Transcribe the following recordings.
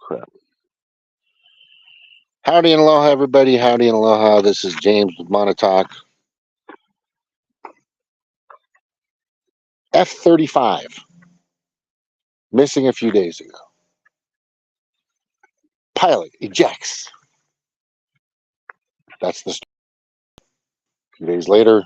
Crap. Howdy and aloha, everybody. Howdy and aloha. This is James with Montauk. F-35. Missing a few days ago. Pilot ejects. That's the story. A few days later,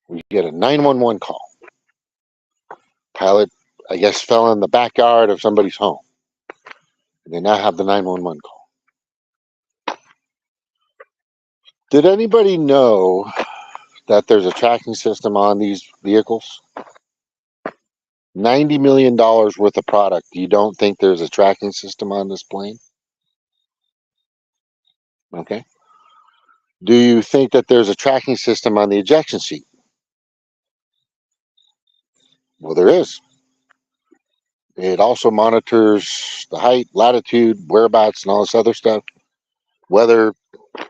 we get a 911 call. Pilot, I guess, fell in the backyard of somebody's home. They now have the 911 call. Did anybody know that there's a tracking system on these vehicles? $90 million worth of product. You don't think there's a tracking system on this plane? Okay. Do you think that there's a tracking system on the ejection seat? Well, there is. It also monitors the height, latitude, whereabouts, and all this other stuff. Weather,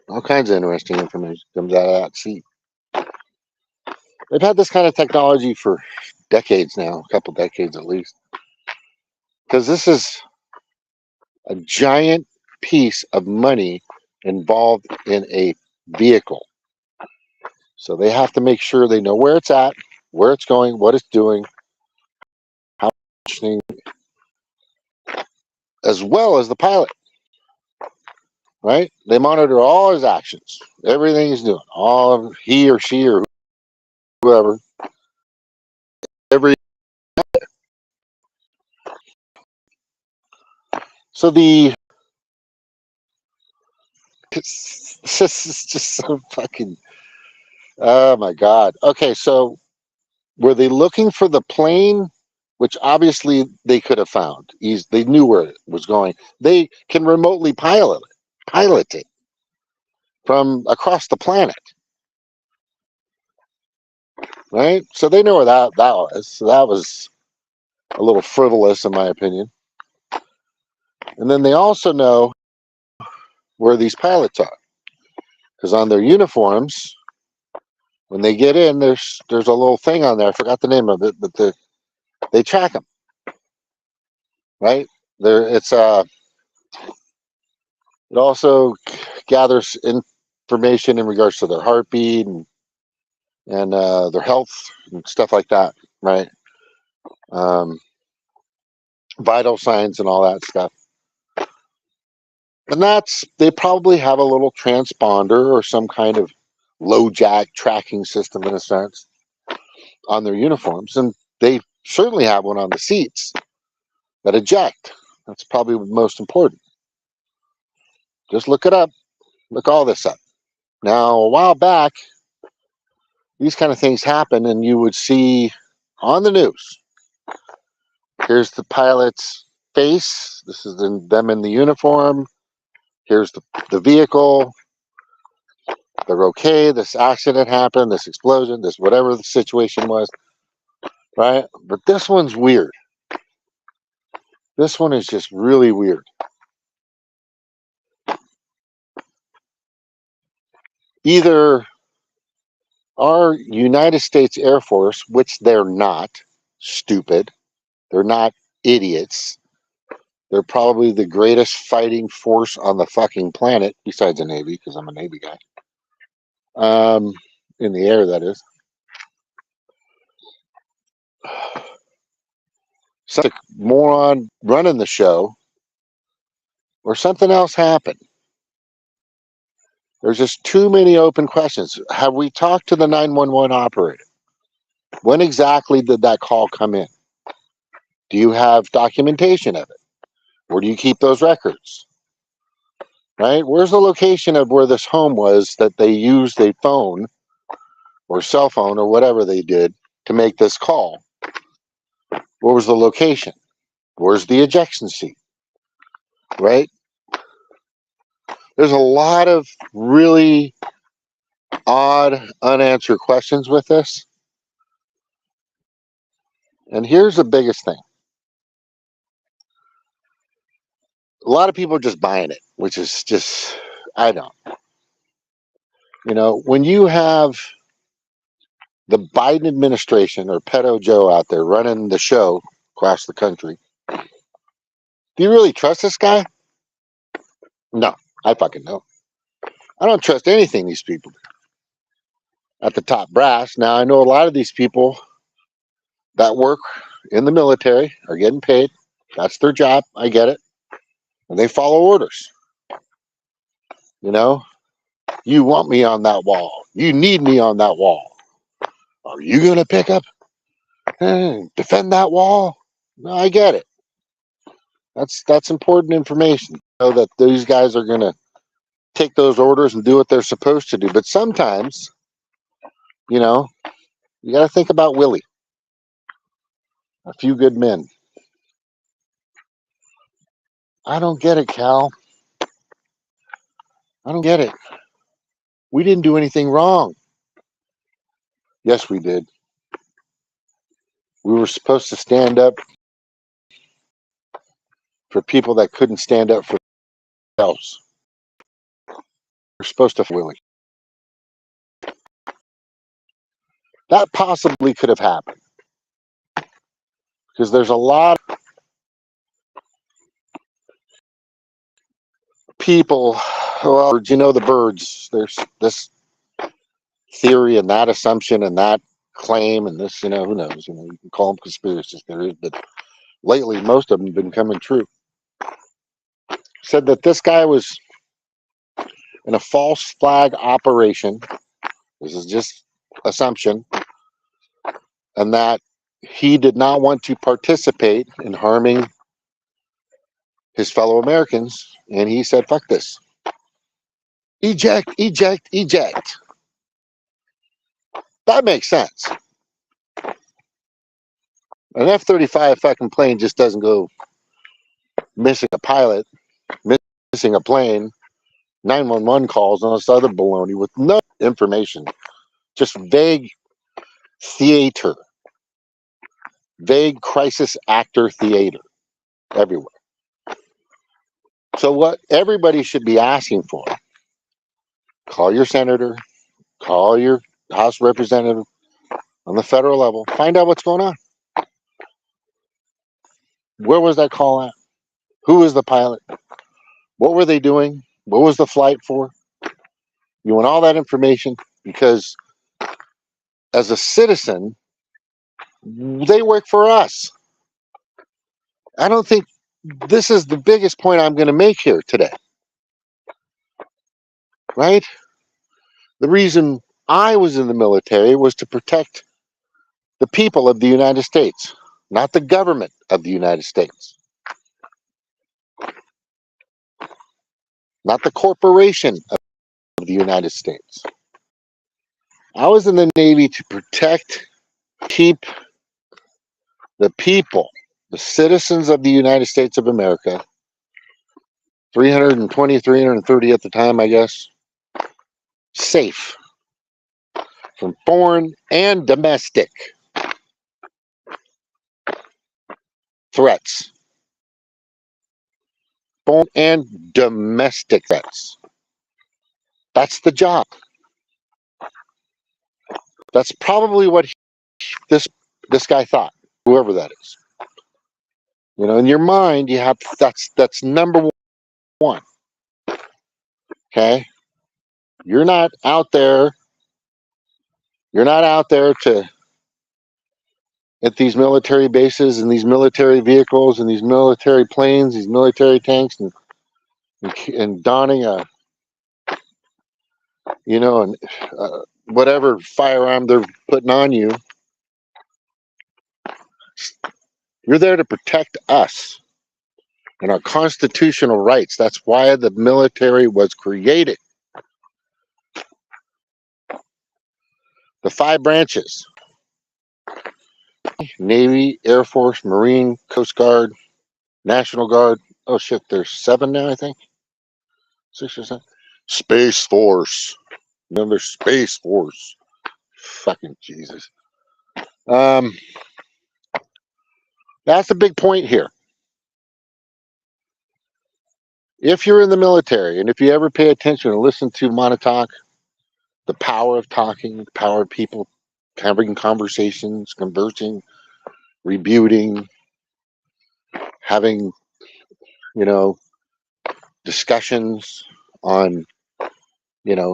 all kinds of interesting information comes out of that seat. They've had this kind of technology for decades now, a couple decades at least. Because this is a giant piece of money involved in a vehicle. So they have to make sure they know where it's at, where it's going, what it's doing, how much, as well as the pilot. Right? They monitor all his actions, everything he's doing, all of he or she or whoever. So this is just so fucking, oh my God. Okay, so were they looking for the plane, which obviously they could have found? They knew where it was going. They can remotely pilot it from across the planet. Right? So they know where that was. So that was a little frivolous in my opinion. And then they also know where these pilots are. Because on their uniforms, when they get in, there's a little thing on there. I forgot the name of it, but they track them. Right? It also gathers information in regards to their heartbeat and their health and stuff like that, right? Vital signs and all that stuff. And they probably have a little transponder or some kind of low jack tracking system in a sense on their uniforms. And they certainly have one on the seats that eject. That's probably most important. Just look it up. Look all this up. Now, a while back, these kind of things happen and you would see on the news, here's the pilot's face. This is them in the uniform. Here's the vehicle. They're okay. This accident happened. This explosion. This whatever the situation was. Right? But this one's weird. This one is just really weird. Either our United States Air Force, which they're not stupid. They're not idiots. They're probably the greatest fighting force on the fucking planet, besides the Navy, because I'm a Navy guy. In the air, that is. Some moron running the show, or something else happened. There's just too many open questions. Have we talked to the 911 operator? When exactly did that call come in? Do you have documentation of it? Where do you keep those records? Right? Where's the location of where this home was that they used a phone or cell phone or whatever they did to make this call? Where was the location? Where's the ejection seat? Right? There's a lot of really odd, unanswered questions with this. And here's the biggest thing. A lot of people are just buying it, which is just, I don't. You know, when you have the Biden administration or Pedo Joe out there running the show across the country, Do you really trust this guy? No, I fucking don't. I don't trust anything these people do at the top brass. Now, I know a lot of these people that work in the military are getting paid. That's their job. I get it. And they follow orders. You know, you want me on that wall. You need me on that wall. Are you going to pick up and defend that wall? No, I get it. That's important information. Know that these guys are going to take those orders and do what they're supposed to do. But sometimes, you know, you got to think about Willie. A few good men. I don't get it, Cal. I don't get it. We didn't do anything wrong. Yes, we did. We were supposed to stand up for people that couldn't stand up for themselves. We're supposed to, Willie. That possibly could have happened. Because there's a lot of people, well, you know, the birds, there's this theory and that assumption and that claim and this, you know, who knows, you know, you can call them conspiracy theories, but lately most of them have been coming true. Said that this guy was in a false flag operation. This is just assumption. And that he did not want to participate in harming his fellow Americans. And he said, fuck this. Eject, eject, eject. That makes sense. An F-35 fucking plane just doesn't go missing a pilot, missing a plane, 911 calls, and all this other baloney with no information. Just vague theater. Vague crisis actor theater everywhere. So what everybody should be asking for, call your senator, call your House representative on the federal level, find out what's going on. Where was that call at? Who was the pilot? What were they doing? What was the flight for? You want all that information because as a citizen, they work for us. I don't think this is the biggest point I'm going to make here today. Right? The reason I was in the military was to protect the people of the United States, not the government of the United States, not the corporation of the United States. I was in the Navy to protect, keep the people, the citizens of the United States of America, 320, 330 at the time, I guess, safe from foreign and domestic threats. Foreign and domestic threats. That's the job. That's probably what this guy thought, whoever that is. You know, in your mind, you have that's number one. Okay, you're not out there. You're not out there to at these military bases and these military vehicles and these military planes, these military tanks, and donning a, you know, and whatever firearm they're putting on you. You're there to protect us and our constitutional rights. That's why the military was created. The 5 branches: Navy, Air Force, Marine, Coast Guard, National Guard. Oh shit, there's 7 now, I think. 6 or 7. Space Force. Remember Space Force. Fucking Jesus. That's the big point here. If you're in the military, and if you ever pay attention and listen to Monotalk, the power of talking, the power of people having conversations, conversing, rebuting, having you know, discussions on,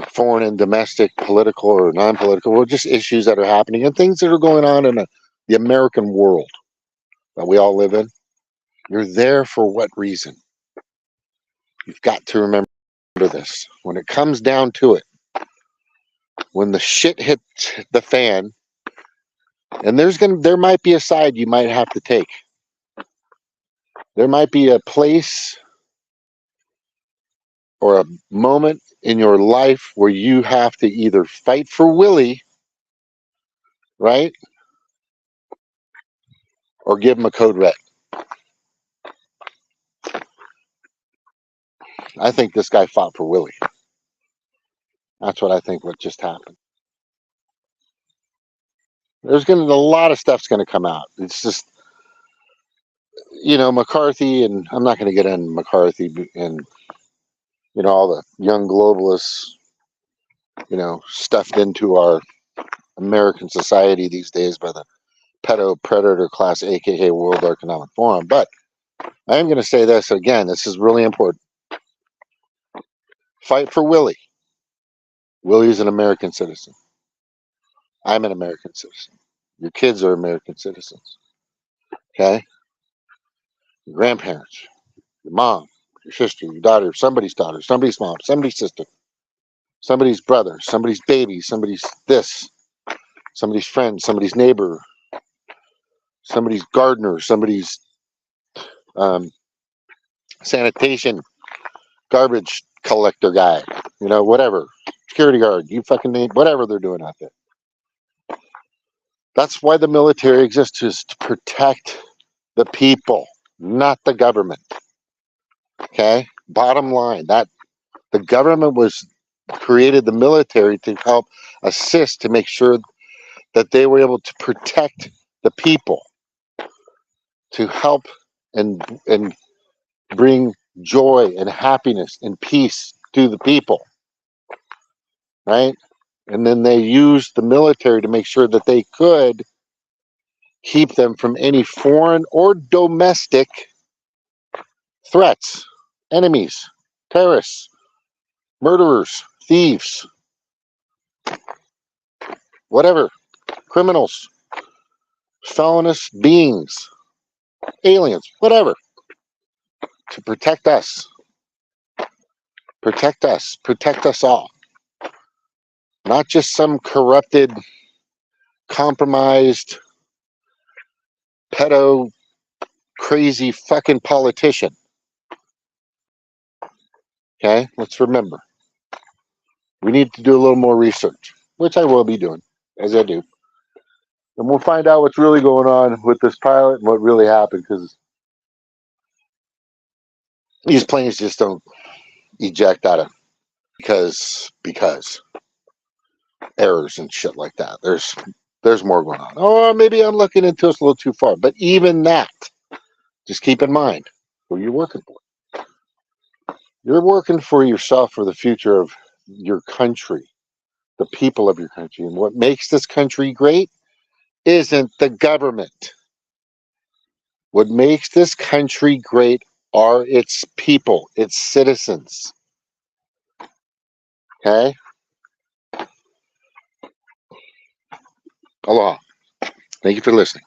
foreign and domestic, political or non-political, or just issues that are happening and things that are going on in the American world that we all live in. You're there for what reason? You've got to remember this. When it comes down to it, when the shit hits the fan, and there might be a side you might have to take. There might be a place or a moment in your life where you have to either fight for Willie, right, or give him a code red. I think this guy fought for Willie. That's what I think what just happened. There's going to a lot of stuff's going to come out. It's just, McCarthy, and I'm not going to get into McCarthy and all the young globalists, stuffed into our American society these days by the Pedo Predator Class, aka World Economic Forum. But I am going to say this again. This is really important. Fight for Willie. Willie's an American citizen. I'm an American citizen. Your kids are American citizens. Okay? Your grandparents, your mom, your sister, your daughter, somebody's mom, somebody's sister, somebody's brother, somebody's baby, somebody's this, somebody's friend, somebody's neighbor, somebody's gardener, somebody's sanitation garbage collector guy, whatever, security guard, you fucking name, whatever they're doing out there. That's why the military exists, is to protect the people, not the government. Okay? Bottom line, that the government created the military to help assist, to make sure that they were able to protect the people, to help and bring joy and happiness and peace to the people, right? And then they used the military to make sure that they could keep them from any foreign or domestic threats, enemies, terrorists, murderers, thieves, whatever, criminals, felonious beings, aliens, whatever, to protect us, protect us all. Not just some corrupted, compromised, pedo, crazy fucking politician. Okay, let's remember. We need to do a little more research, which I will be doing, as I do. And we'll find out what's really going on with this pilot and what really happened, because these planes just don't eject out of because errors and shit like that. There's more going on. Or maybe I'm looking into this a little too far. But even that, just keep in mind who you're working for. You're working for yourself, for the future of your country, the people of your country. And what makes this country great isn't the government. What makes this country great are its people, its citizens. Okay? Aloha. Thank you for listening.